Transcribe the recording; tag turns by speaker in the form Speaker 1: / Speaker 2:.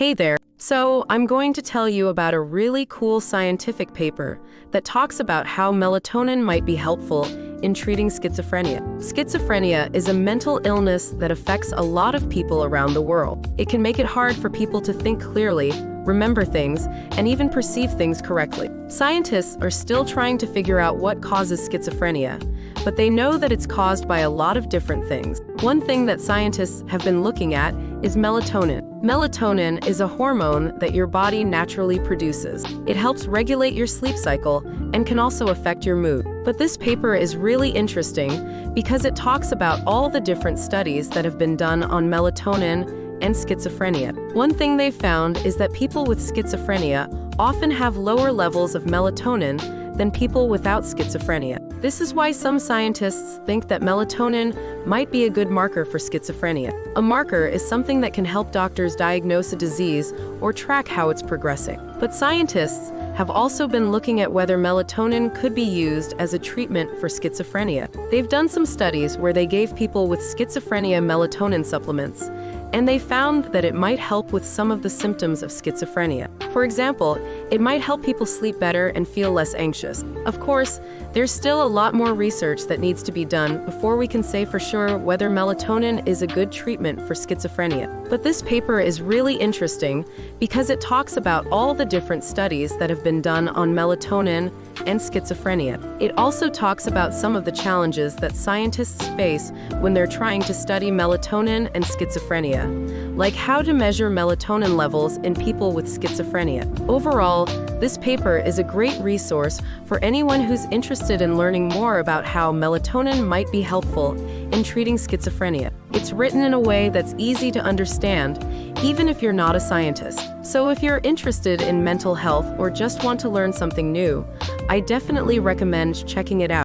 Speaker 1: Hey there. So, I'm going to tell you about a really cool scientific paper that talks about how melatonin might be helpful in treating schizophrenia. Schizophrenia is a mental illness that affects a lot of people around the world. It can make it hard for people to think clearly, remember things, and even perceive things correctly. Scientists are still trying to figure out what causes schizophrenia, but they know that it's caused by a lot of different things. One thing that scientists have been looking at is melatonin. Melatonin is a hormone that your body naturally produces. It helps regulate your sleep cycle and can also affect your mood. But this paper is really interesting because it talks about all the different studies that have been done on melatonin and schizophrenia. One thing they found is that people with schizophrenia often have lower levels of melatonin than people without schizophrenia. This is why some scientists think that melatonin might be a good marker for schizophrenia. A marker is something that can help doctors diagnose a disease or track how it's progressing. But scientists have also been looking at whether melatonin could be used as a treatment for schizophrenia. They've done some studies where they gave people with schizophrenia melatonin supplements, and they found that it might help with some of the symptoms of schizophrenia. For example, it might help people sleep better and feel less anxious. Of course, there's still a lot more research that needs to be done before we can say for sure whether melatonin is a good treatment for schizophrenia. But this paper is really interesting because it talks about all the different studies that have been done on melatonin and schizophrenia. It also talks about some of the challenges that scientists face when they're trying to study melatonin and schizophrenia, like how to measure melatonin levels in people with schizophrenia. Overall, this paper is a great resource for anyone who's interested in learning more about how melatonin might be helpful in treating schizophrenia. It's written in a way that's easy to understand, even if you're not a scientist. So if you're interested in mental health or just want to learn something new, I definitely recommend checking it out.